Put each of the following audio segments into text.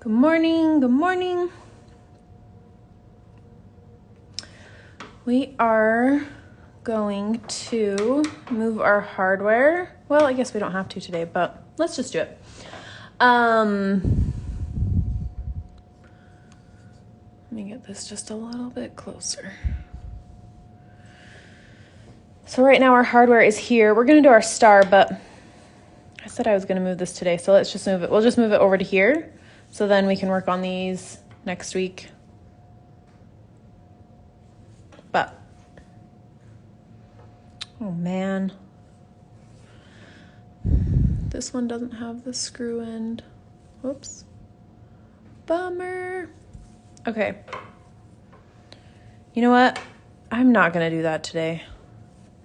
Good morning, good morning. We are going to move our hardware. Well, I guess we don't have to today, but let's just do it. Let me get this just a little bit closer. So right now our hardware is here. We're going to do our star, but I said I was going to move this today, so let's just move it. We'll just move it over to here, so then we can work on these next week. But, oh man, this one doesn't have the screw end. Whoops. Bummer. Okay. You know what? I'm not going to do that today,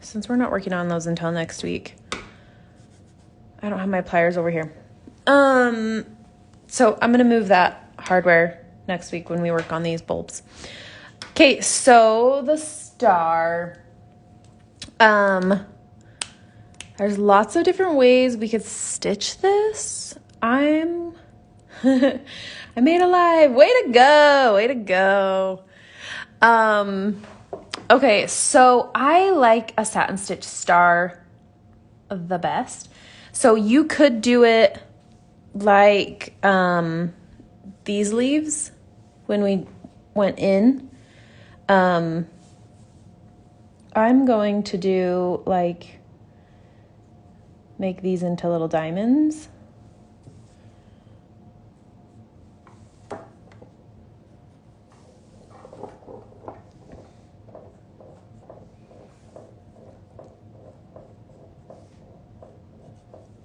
since we're not working on those until next week. I don't have my pliers over here. So I'm going to move that hardware next week when we work on these bulbs. Okay, so the star. There's lots of different ways we could stitch this. I made a live. Way to go. Way to go. Okay, so I like a satin stitch star the best. So you could do it like these leaves when we went in. I'm going to do like make these into little diamonds.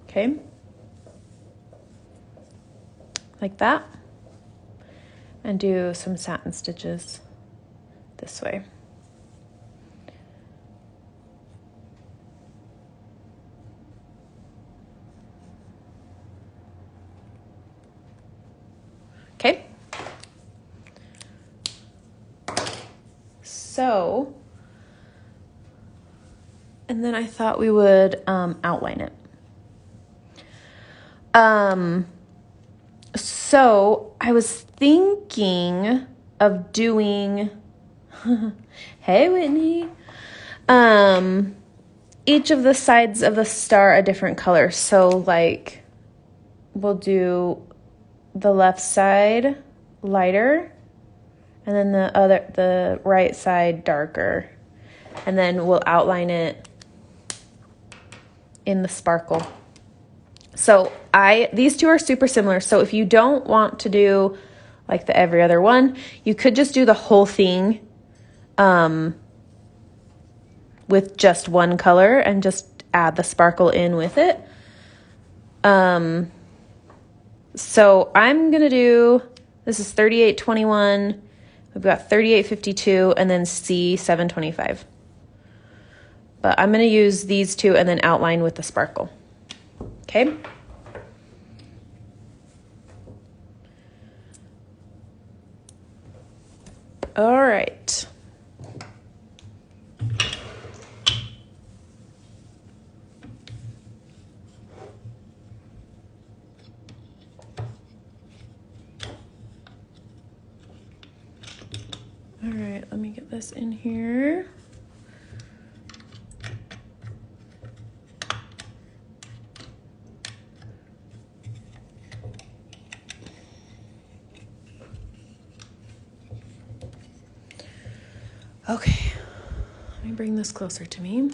Okay, like that, and do some satin stitches this way. Okay, so, and then I thought we would outline it. So I was thinking of doing, hey Whitney, each of the sides of the star a different color. So like we'll do the left side lighter and then the right side darker. And then we'll outline it in the sparkle. So these two are super similar. So if you don't want to do like the every other one, you could just do the whole thing with just one color and just add the sparkle in with it. So I'm going to do, this is 3821. We've got 3852 and then C725. But I'm going to use these two and then outline with the sparkle. Okay. All right. All right, let me get this in here. Okay, let me bring this closer to me.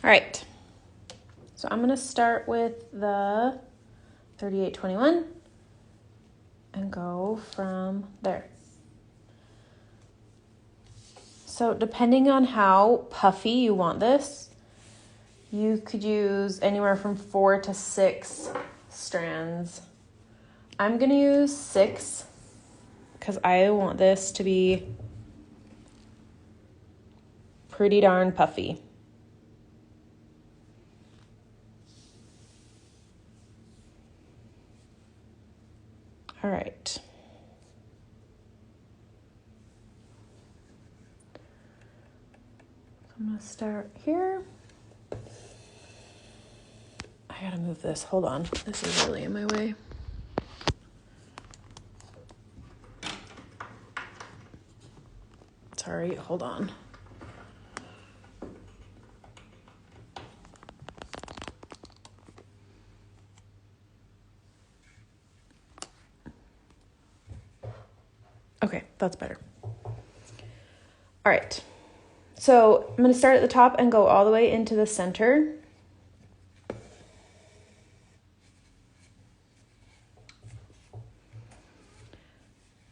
All right, so I'm going to start with the 3821 and go from there. So depending on how puffy you want this, you could use anywhere from 4 to 6 strands. I'm going to use 6 because I want this to be pretty darn puffy. All right. I'm going to start here. gotta move this. Hold on. This is really in my way. Sorry, hold on. Okay, that's better. All right. So I'm going to start at the top and go all the way into the center.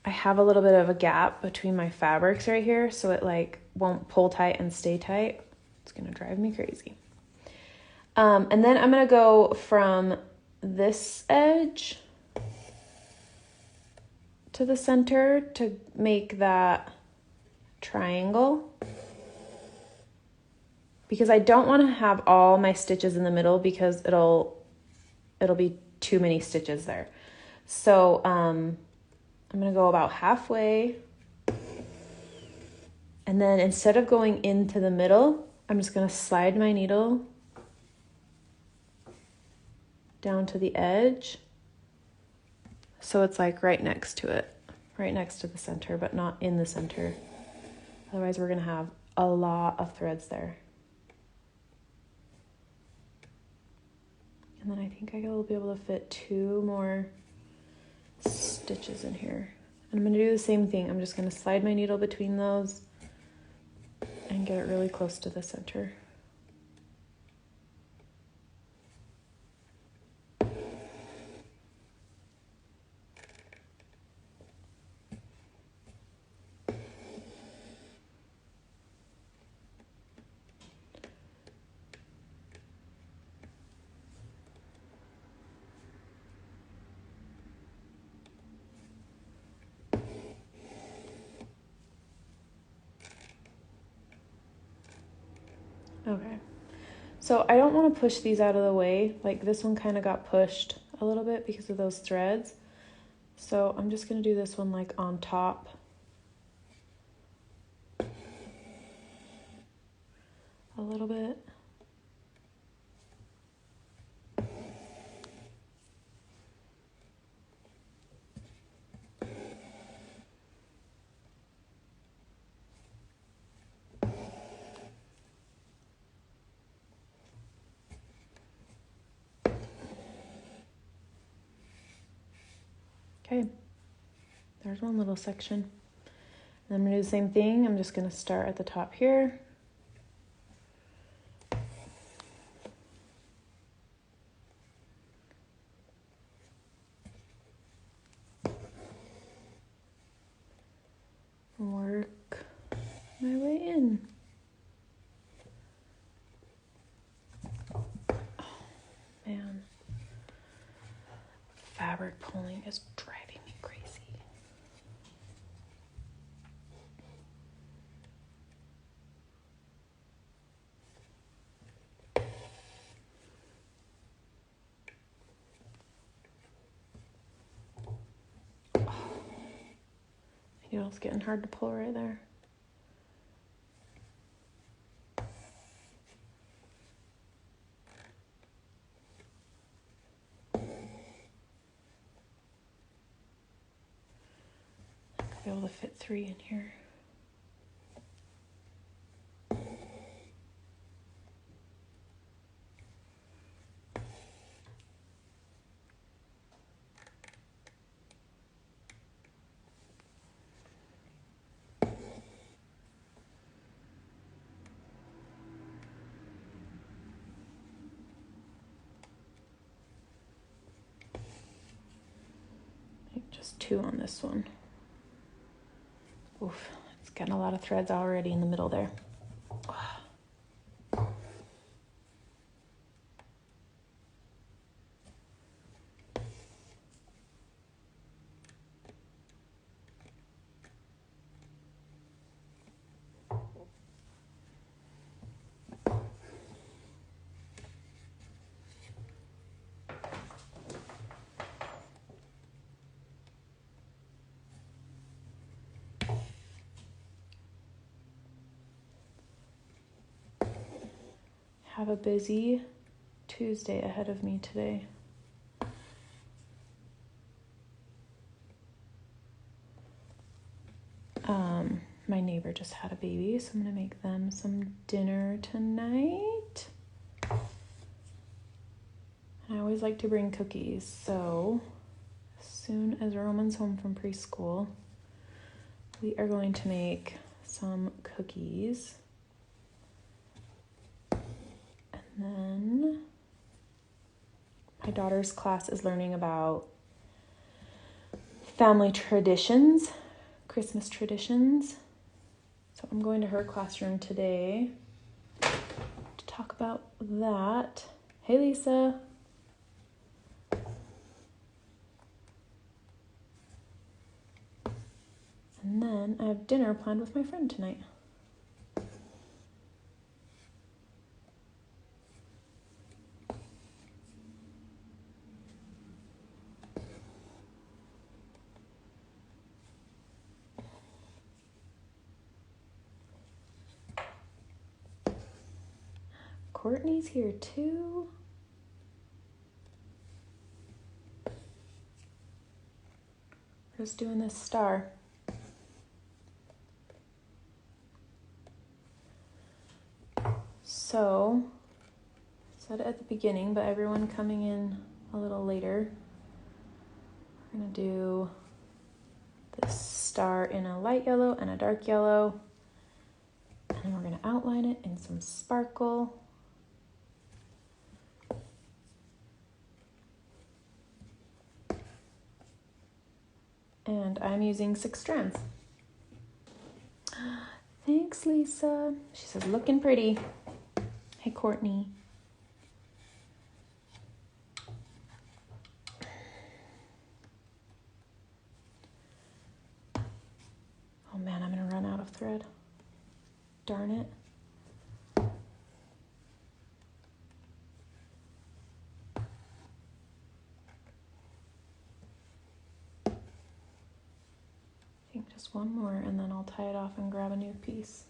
I have a little bit of a gap between my fabrics right here, so it like won't pull tight and stay tight. It's going to drive me crazy. And then I'm going to go from this edge to the center to make that triangle, because I don't want to have all my stitches in the middle because it'll be too many stitches there. So I'm going to go about halfway, and then instead of going into the middle, I'm just going to slide my needle down to the edge, so it's like right next to it, right next to the center, but not in the center. Otherwise we're going to have a lot of threads there. And then I think I will be able to fit 2 more stitches in here. And I'm going to do the same thing. I'm just going to slide my needle between those and get it really close to the center. Okay, so I don't want to push these out of the way. Like this one kind of got pushed a little bit because of those threads. So I'm just going to do this one like on top. A little bit. Okay, there's one little section. And I'm going to do the same thing. I'm just going to start at the top here. Work my way in. Oh, man. Fabric pulling is driving me crazy. Needle's getting hard to pull right there. I'll be able to fit 3 in here. Just 2 on this one. Oof, it's getting a lot of threads already in the middle there. Have a busy Tuesday ahead of me today. My neighbor just had a baby, so I'm gonna make them some dinner tonight. I always like to bring cookies, so as soon as Roman's home from preschool, we are going to make some cookies. And then my daughter's class is learning about family traditions, Christmas traditions. So I'm going to her classroom today to talk about that. Hey, Lisa. And then I have dinner planned with my friend tonight. Courtney's here too. We're just doing this star. So, I said it at the beginning, but everyone coming in a little later, we're gonna do this star in a light yellow and a dark yellow, and then we're gonna outline it in some sparkle. And I'm using 6 strands. Thanks, Lisa. She says, looking pretty. Hey, Courtney. Oh man, I'm gonna run out of thread. Darn it. I think just one more and then I'll tie it off and grab a new piece.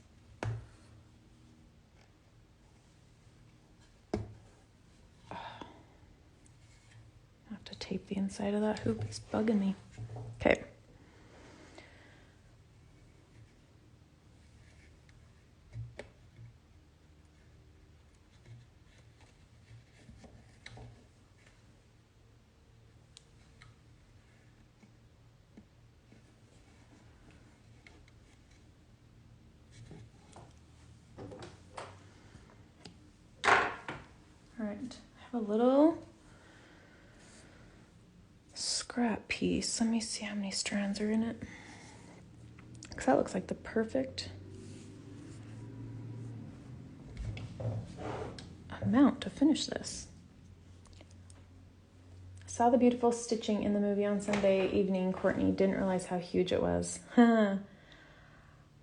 I have to tape the inside of that hoop. It's bugging me. Okay. All right, I have a little scrap piece. Let me see how many strands are in it. Because that looks like the perfect amount to finish this. I saw the beautiful stitching in the movie on Sunday evening. Courtney didn't realize how huge it was.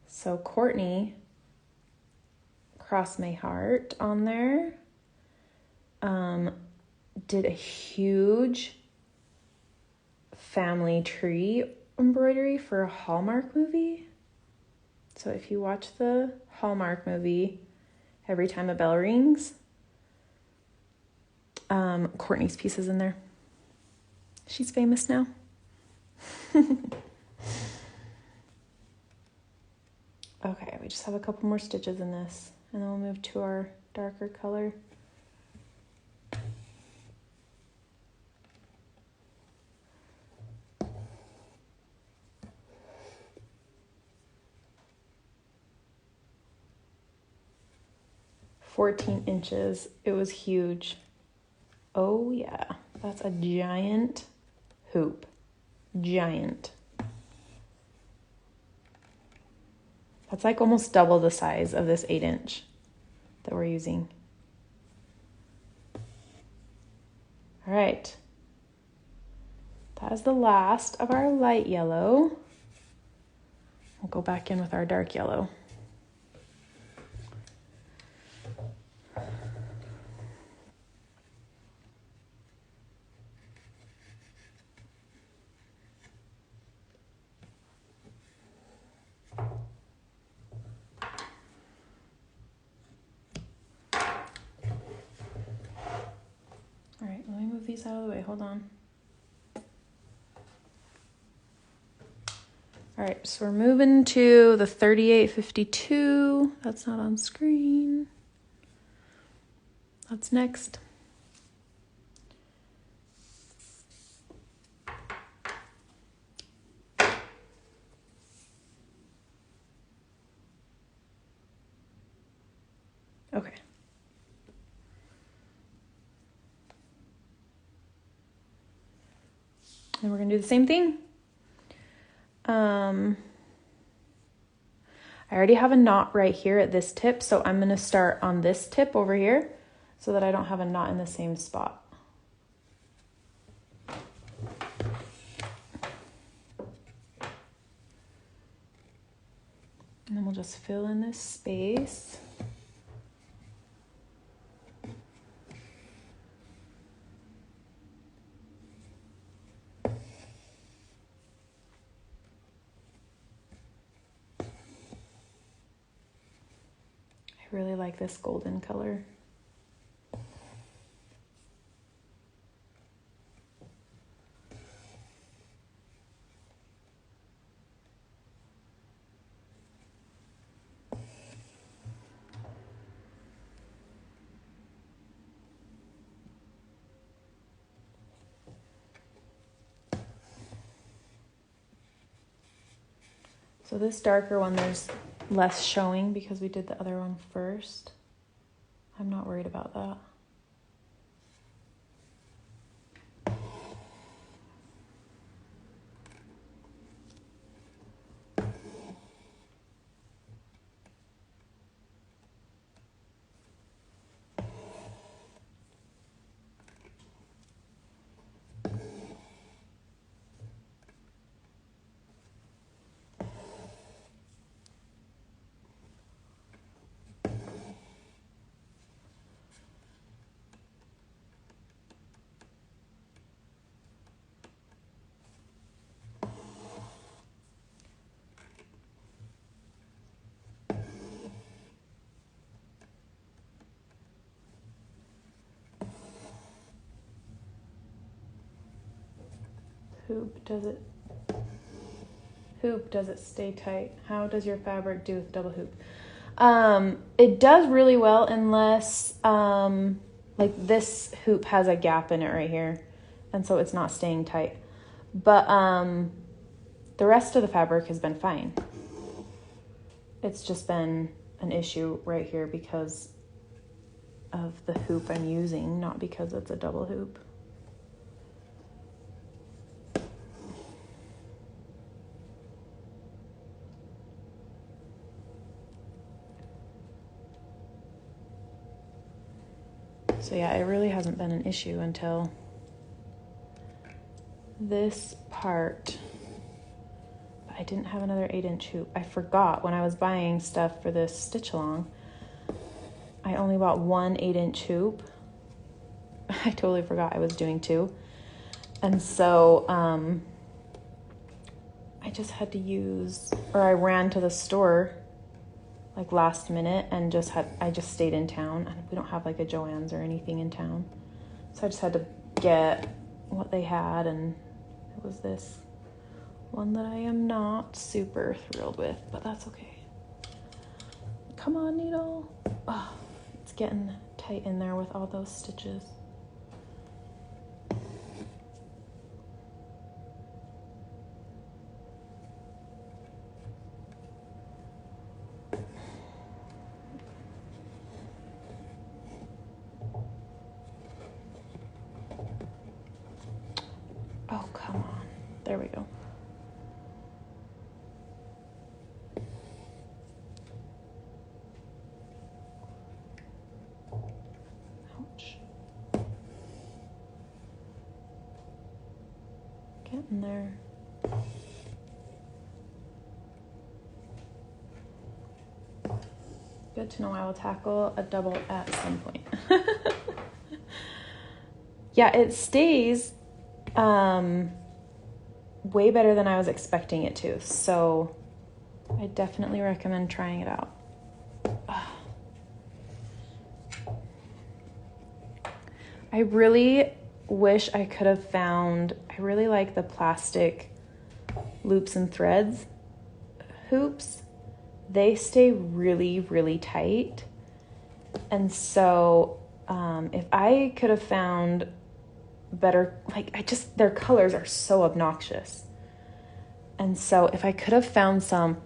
So Courtney crossed my heart on there. Did a huge family tree embroidery for a Hallmark movie. So if you watch the Hallmark movie, Every Time a Bell Rings, Courtney's piece is in there. She's famous now. Okay, we just have a couple more stitches in this, and then we'll move to our darker color. $14 It was huge. Oh yeah, that's a giant hoop. Giant. That's like almost double the size of this 8" that we're using. All right. That is the last of our light yellow. We'll go back in with our dark yellow. move these out of the way. Hold on. All right, so we're moving to the 3852. That's not on screen. That's next. Okay. And we're gonna do the same thing. I already have a knot right here at this tip, so I'm gonna start on this tip over here so that I don't have a knot in the same spot. And then we'll just fill in this space. I really like this golden color. So this darker one, there's less showing because we did the other one first. I'm not worried about that. Hoop, does it stay tight? How does your fabric do with double hoop? It does really well unless like this hoop has a gap in it right here, and so it's not staying tight. But the rest of the fabric has been fine. It's just been an issue right here because of the hoop I'm using, not because it's a double hoop. So yeah, it really hasn't been an issue until this part. But I didn't have another 8-inch hoop. I forgot when I was buying stuff for this stitch along, I only bought one 8-inch hoop. I totally forgot I was doing two. And so I just had to use, or I ran to the store like last minute and I just stayed in town, and we don't have like a Joann's or anything in town. So I just had to get what they had, and it was this one that I am not super thrilled with, but that's okay. Come on, needle. Oh, it's getting tight in there with all those stitches. Oh, come on. There we go. Ouch. Getting there. Good to know. I will tackle a double at some point. Yeah, it stays way better than I was expecting it to. So I definitely recommend trying it out. I really wish I could have found, I really like the plastic loops and threads hoops. They stay really, really tight. And so if I could have found better, like their colors are so obnoxious. And so if I could have found some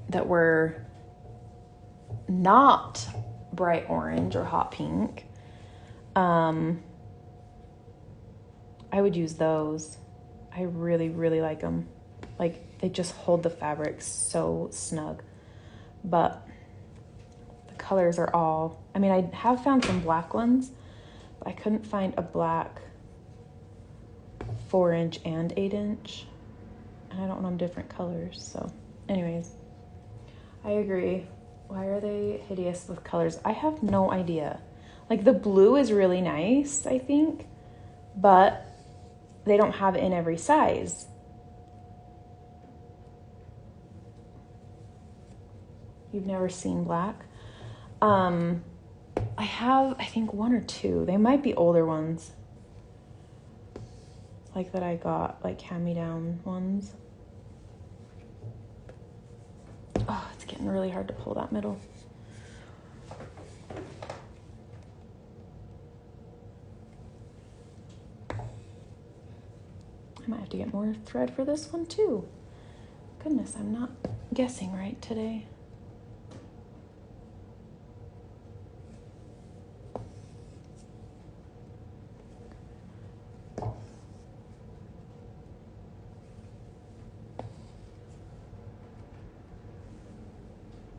that were not bright orange or hot pink, I would use those. I really, really like them. Like, they just hold the fabric so snug. But the colors are all, I mean, I have found some black ones, but I couldn't find a black 4-inch and 8-inch. And I don't want them different colors. So anyways, I agree. Why are they hideous with colors? I have no idea. Like, the blue is really nice, I think, but they don't have it in every size. You've never seen black? I have, I think, 1 or 2. They might be older ones. Like that I got, like hand-me-down ones. Oh, it's getting really hard to pull that middle. I might have to get more thread for this one too. Goodness, I'm not guessing right today.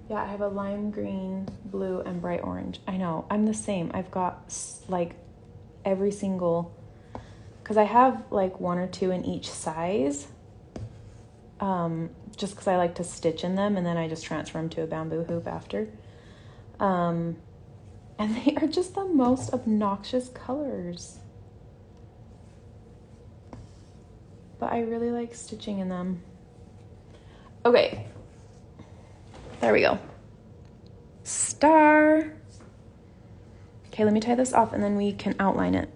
Yeah, I have a lime green, blue, and bright orange. I know, I'm the same. I've got like every single, because I have like 1 or 2 in each size, just because I like to stitch in them, and then I just transfer them to a bamboo hoop after. And they are just the most obnoxious colors. But I really like stitching in them. Okay. There we go. Star. Okay, let me tie this off and then we can outline it.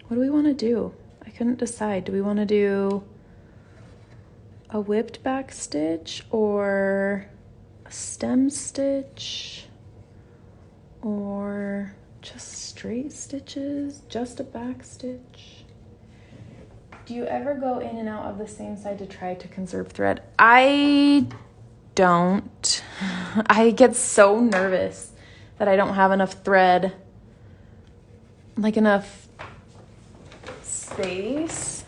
What do we want to do? I couldn't decide. Do we want to do a whipped back stitch or a stem stitch or just straight stitches, just a back stitch? Do you ever go in and out of the same side to try to conserve thread? I don't. I get so nervous that I don't have enough thread, like enough space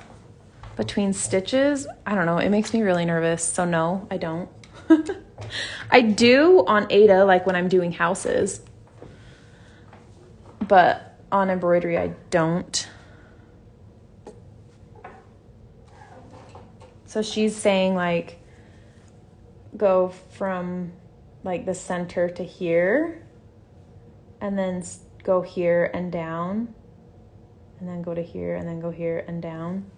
between stitches. I don't know. It makes me really nervous. So no, I don't. I do on Ada, like when I'm doing houses, but on embroidery, I don't. So she's saying like go from like the center to here and then go here and down and then go to here and then go here and down.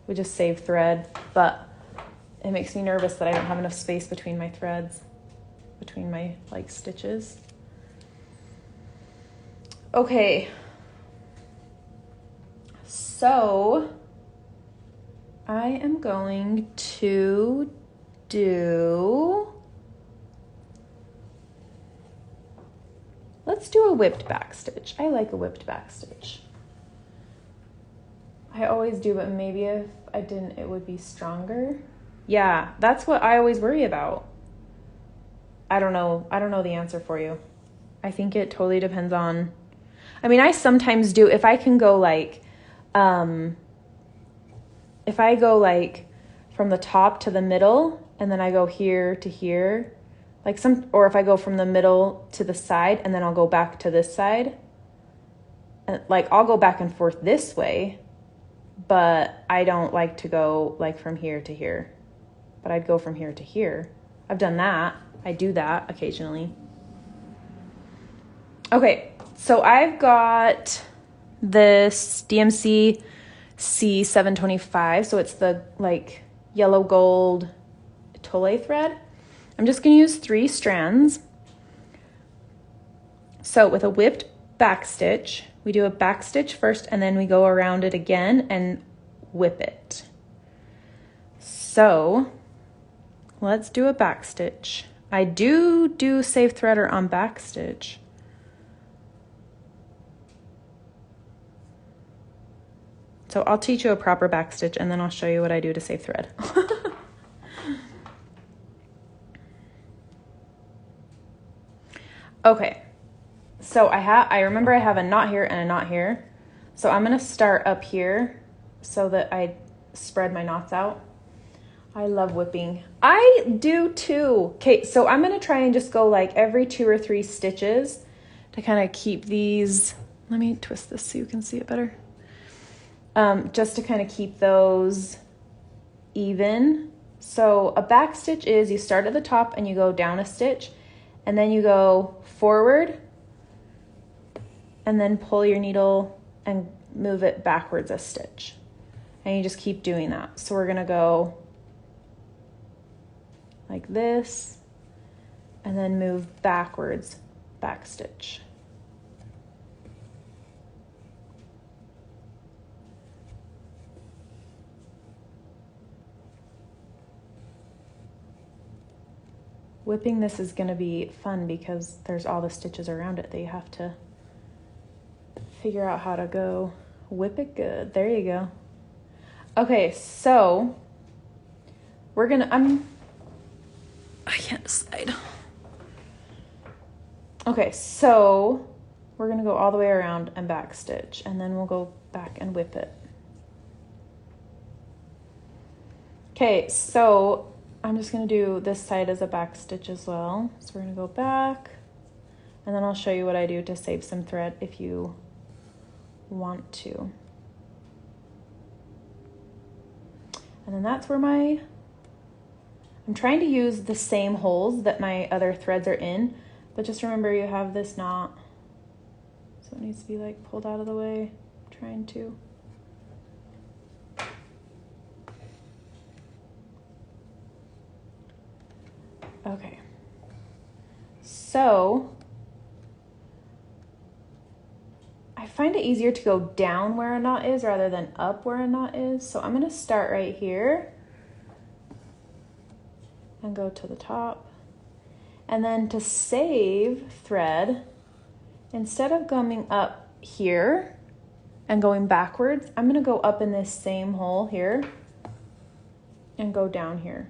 We just save thread, but it makes me nervous that I don't have enough space between my threads, between my like stitches. Okay. So I am going to let's do a whipped back stitch. I like a whipped back stitch. I always do, but maybe if I didn't, it would be stronger. Yeah, that's what I always worry about. I don't know the answer for you. I think it totally depends on, I mean, I sometimes do, if I can go like, if I go like from the top to the middle and then I go here to here, like or if I go from the middle to the side and then I'll go back to this side, and like I'll go back and forth this way, but I don't like to go like from here to here, but I'd go from here to here. I've done that. I do that occasionally. Okay, so I've got this DMC C725, so it's the like yellow gold tolle thread. I'm just going to use 3 strands. So with a whipped backstitch, we do a backstitch first and then we go around it again and whip it. So let's do a backstitch. I do save threader on backstitch. So I'll teach you a proper backstitch and then I'll show you what I do to save thread. Okay, so I remember I have a knot here and a knot here. So I'm gonna start up here so that I spread my knots out. I love whipping. I do too. Okay, so I'm gonna try and just go like every 2 or 3 stitches to kind of keep these, let me twist this so you can see it better. Just to kind of keep those even. So a back stitch is you start at the top and you go down a stitch and then you go forward and then pull your needle and move it backwards a stitch. And you just keep doing that. So we're gonna go like this and then move backwards, back stitch. Whipping this is going to be fun because there's all the stitches around it that you have to figure out how to go whip it good. There you go. Okay, so we're gonna, I can't decide. Okay, so we're gonna go all the way around and back stitch and then we'll go back and whip it. Okay, so I'm just gonna do this side as a back stitch as well. So we're gonna go back and then I'll show you what I do to save some thread if you want to. And then that's where I'm trying to use the same holes that my other threads are in, but just remember you have this knot. So it needs to be like pulled out of the way. I'm trying to. Okay, so I find it easier to go down where a knot is rather than up where a knot is. So I'm gonna start right here and go to the top. And then to save thread, instead of coming up here and going backwards, I'm gonna go up in this same hole here and go down here.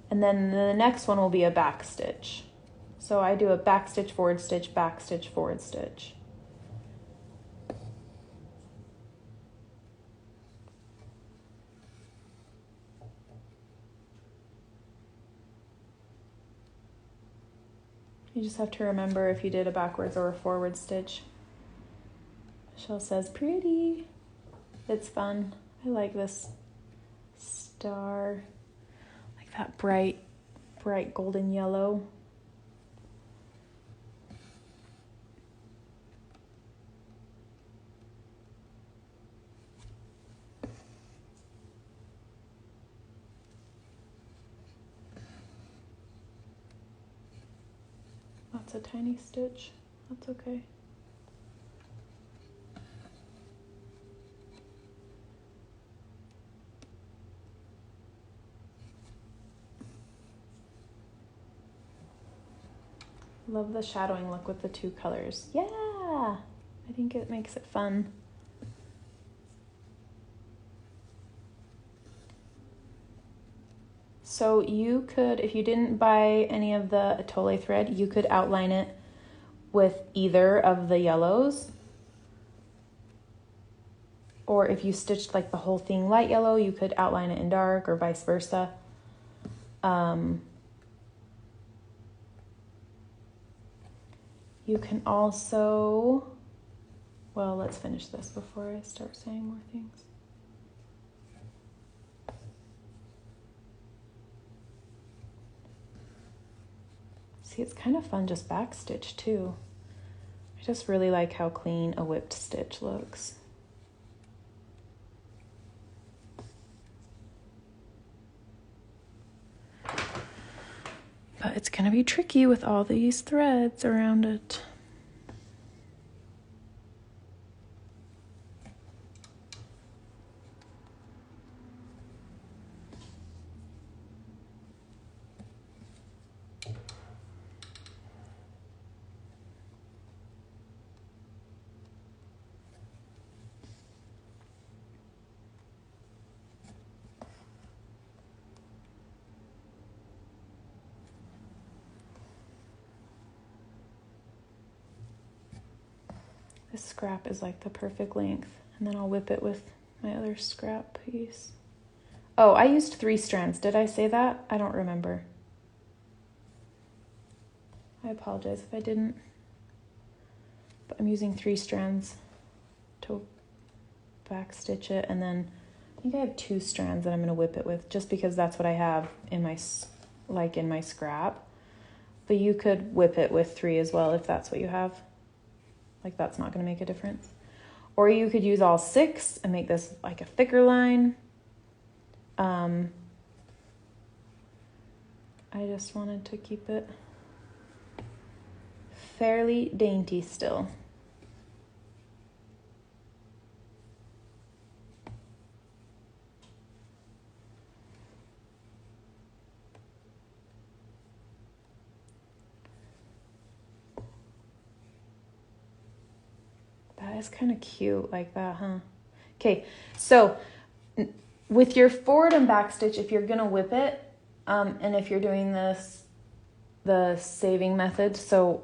And then the next one will be a back stitch. So I do a back stitch, forward stitch, back stitch, forward stitch. You just have to remember if you did a backwards or a forward stitch. Michelle says, pretty. It's fun. I like this star. That bright golden yellow. That's a tiny stitch. That's okay. Love the shadowing look with the 2 colors. Yeah, I think it makes it fun. So you could, if you didn't buy any of the Atole thread, you could outline it with either of the yellows. Or if you stitched like the whole thing light yellow, you could outline it in dark or vice versa. You can also, well, let's finish this before I start saying more things. See, it's kind of fun just backstitch too. I just really like how clean a whipped stitch looks. But it's gonna be tricky with all these threads around it. This scrap is like the perfect length. And then I'll whip it with my other scrap piece. Oh, I used 3 strands. Did I say that? I don't remember. I apologize if I didn't. But I'm using 3 strands to backstitch it. And then I think I have 2 strands that I'm going to whip it with, just because that's what I have in my, in my scrap. But you could whip it with 3 as well if that's what you have. Like, that's not going to make a difference. Or you could use all 6 and make this like a thicker line. I just wanted to keep it fairly dainty still. That is kind of cute like that, huh? Okay, so with your forward and back stitch, if you're gonna whip it, and if you're doing this, the saving method, so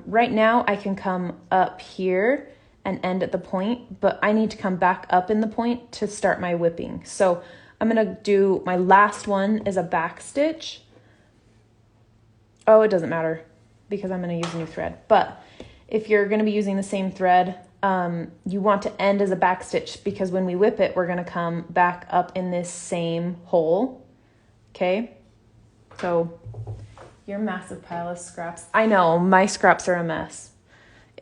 right now I can come up here and end at the point, but I need to come back up in the point to start my whipping. So I'm gonna do, my last one is a back stitch. Oh, it doesn't matter because I'm gonna use a new thread. But if you're gonna be using the same thread, you want to end as a back stitch, because when we whip it, we're gonna come back up in this same hole, okay? So your massive pile of scraps. I know, my scraps are a mess.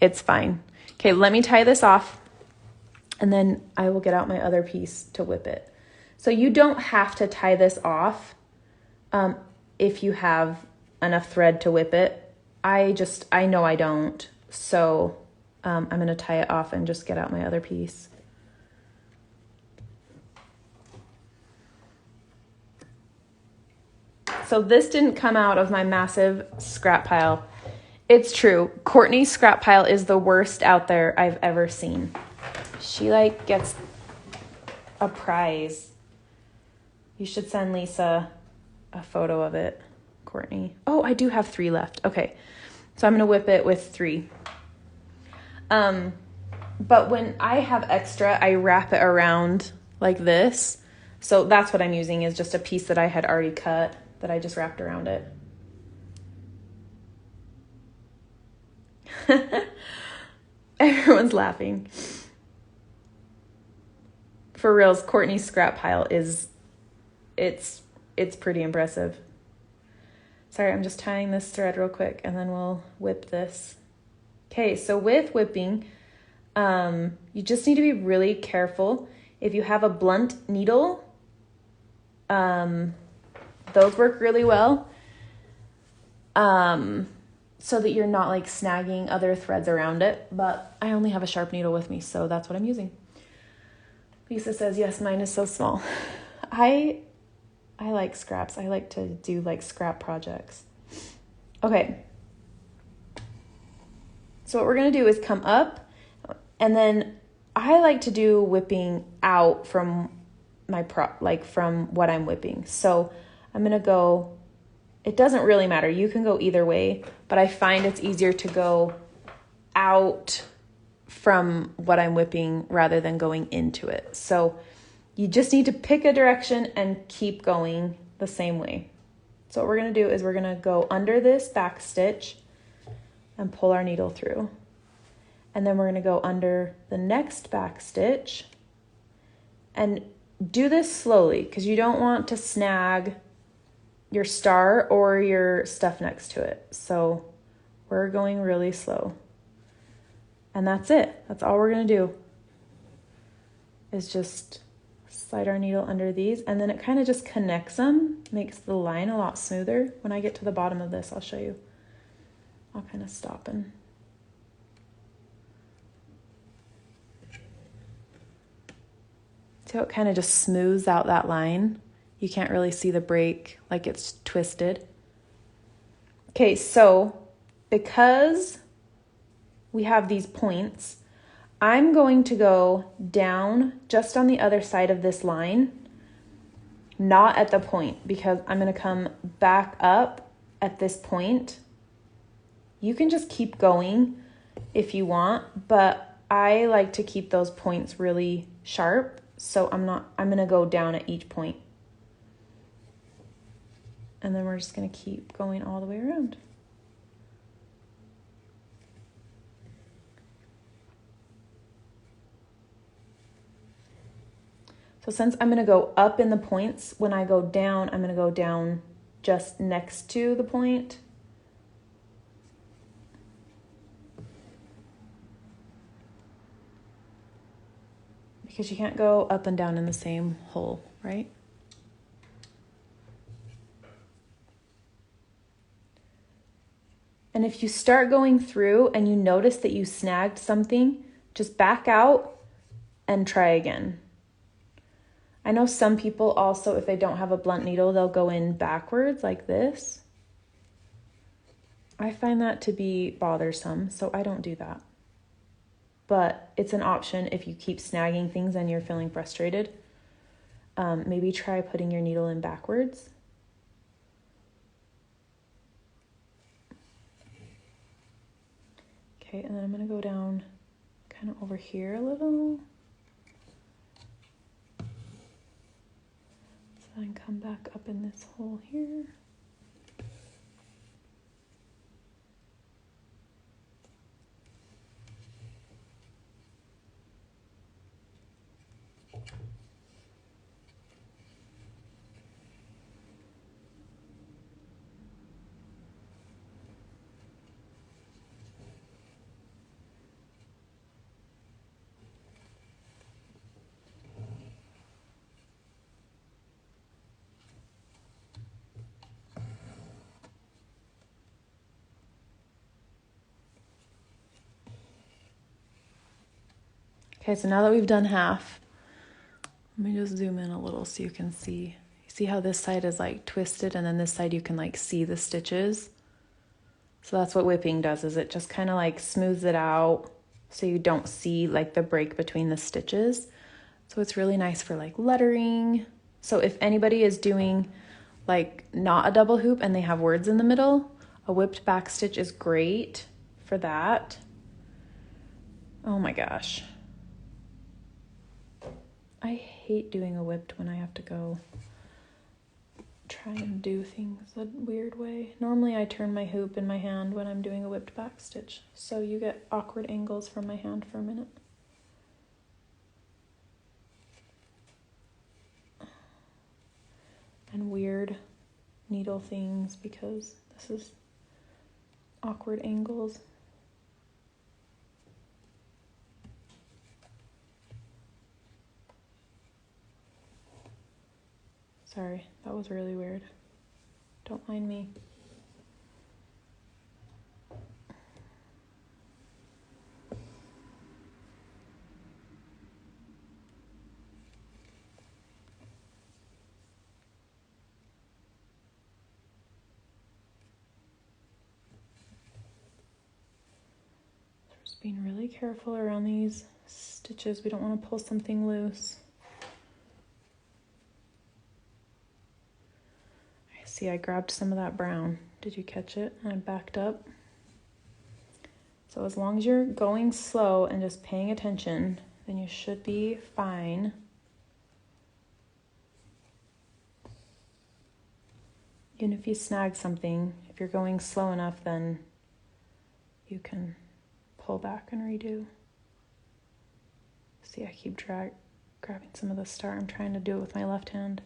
It's fine. Okay, let me tie this off, and then I will get out my other piece to whip it. So you don't have to tie this off if you have enough thread to whip it. I know I don't. So I'm going to tie it off and just get out my other piece. So this didn't come out of my massive scrap pile. It's true. Courtney's scrap pile is the worst out there I've ever seen. She like gets a prize. You should send Lisa a photo of it, Courtney. Oh, I do have 3 left. Okay. So I'm going to whip it with 3. But when I have extra, I wrap it around like this. So that's what I'm using, is just a piece that I had already cut that I just wrapped around it. Everyone's laughing. For reals, Courtney's scrap pile is, it's pretty impressive. Sorry, I'm just tying this thread real quick and then we'll whip this. Okay, so with whipping, you just need to be really careful. If you have a blunt needle, those work really well. So that you're not like snagging other threads around it, but I only have a sharp needle with me, so that's what I'm using. Lisa says, yes, mine is so small. I like scraps. I like to do like scrap projects. Okay. So what we're going to do is come up, and then I like to do whipping out from my from what I'm whipping. So I'm going to go, it doesn't really matter. You can go either way, but I find it's easier to go out from what I'm whipping rather than going into it. So you just need to pick a direction and keep going the same way. So what we're going to do is we're going to go under this back stitch and pull our needle through. And then we're going to go under the next back stitch and do this slowly, because you don't want to snag your star or your stuff next to it. So we're going really slow. And that's it. That's all we're going to do, is just slide our needle under these, and then it kind of just connects them, makes the line a lot smoother. When I get to the bottom of this, I'll show you. I'll kind of stop and see how it kind of just smooths out that line. You can't really see the break, like it's twisted. Okay, so because we have these points, I'm going to go down just on the other side of this line, not at the point, because I'm going to come back up at this point. You can just keep going if you want, but I like to keep those points really sharp, so I'm gonna go down at each point. And then we're just gonna keep going all the way around. So since I'm gonna go up in the points, when I go down, I'm gonna go down just next to the point. Because you can't go up and down in the same hole, right? And if you start going through and you notice that you snagged something, just back out and try again. I know some people also, if they don't have a blunt needle, they'll go in backwards like this. I find that to be bothersome, so I don't do that. But it's an option if you keep snagging things and you're feeling frustrated. Maybe try putting your needle in backwards. Okay, and then I'm gonna go down kind of over here a little. So then come back up in this hole here. Okay, so now that we've done half, let me just zoom in a little so you can see. You see how this side is like twisted and then this side you can like see the stitches? So that's what whipping does, is it just kind of like smooths it out so you don't see like the break between the stitches. So it's really nice for like lettering. So if anybody is doing like not a double hoop and they have words in the middle, a whipped back stitch is great for that. Oh my gosh. I hate doing a whipped when I have to go try and do things a weird way. Normally I turn my hoop in my hand when I'm doing a whipped back stitch, so you get awkward angles from my hand for a minute. And weird needle things because this is awkward angles. Sorry, that was really weird. Don't mind me. Just being really careful around these stitches. We don't want to pull something loose. See, I grabbed some of that brown. Did you catch it? And I backed up. So as long as you're going slow and just paying attention, then you should be fine. Even if you snag something, if you're going slow enough, then you can pull back and redo. See, I keep grabbing some of the star. I'm trying to do it with my left hand.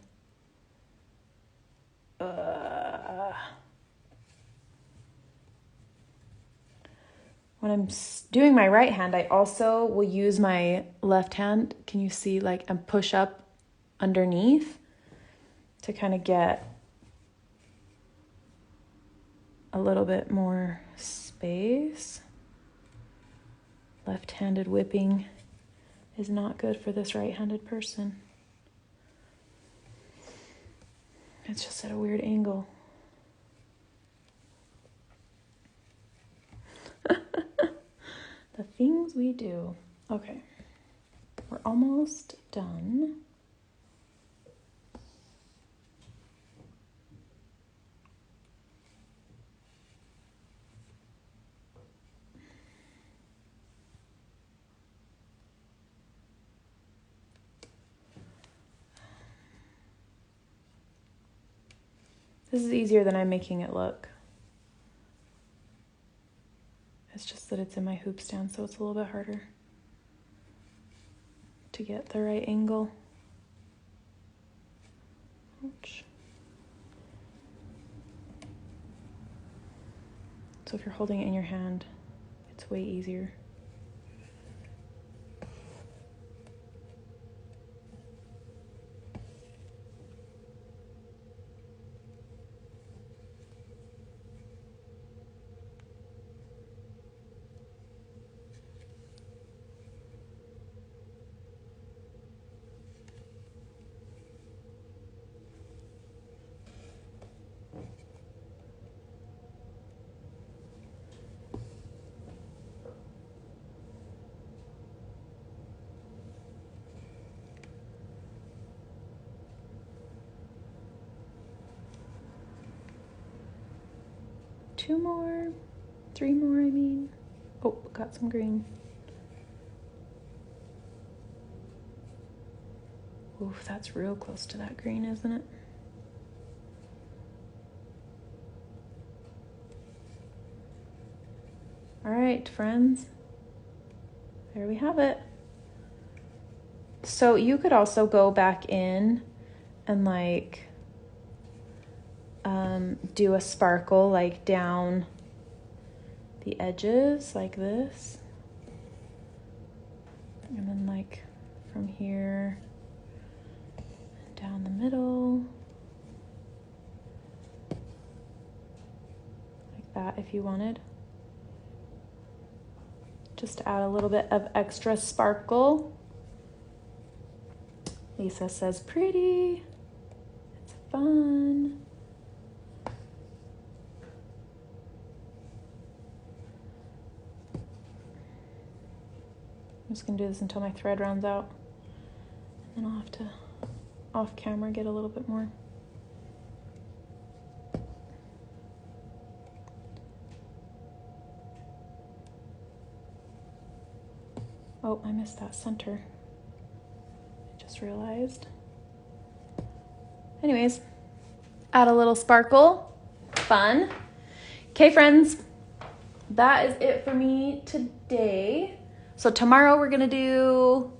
When I'm doing my right hand, I also will use my left hand. Can you see, like, and push up underneath to kind of get a little bit more space. Left-handed whipping is not good for this right-handed person. It's just at a weird angle. The things we do. Okay, we're almost done. This is easier than I'm making it look. It's just that it's in my hoop stand, so it's a little bit harder to get the right angle. Ouch. So if you're holding it in your hand, it's way easier. Two more, three more, I mean. Oh, got some green. Oof, that's real close to that green, isn't it? All right, friends. There we have it. So you could also go back in and like do a sparkle like down the edges like this, and then like from here down the middle like that if you wanted, just to add a little bit of extra sparkle. Lisa says pretty, it's fun. I'm just gonna do this until my thread runs out, and then I'll have to off camera get a little bit more. Oh, I missed that center. I just realized. Anyways, add a little sparkle, fun. Okay, friends, that is it for me today. So tomorrow we're gonna do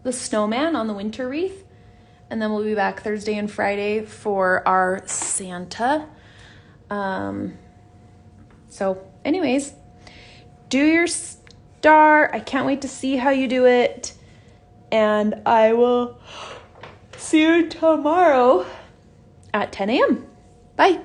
the snowman on the winter wreath, and then we'll be back Thursday and Friday for our Santa. So anyways, do your star. I can't wait to see how you do it, and I will see you tomorrow at 10 a.m. Bye.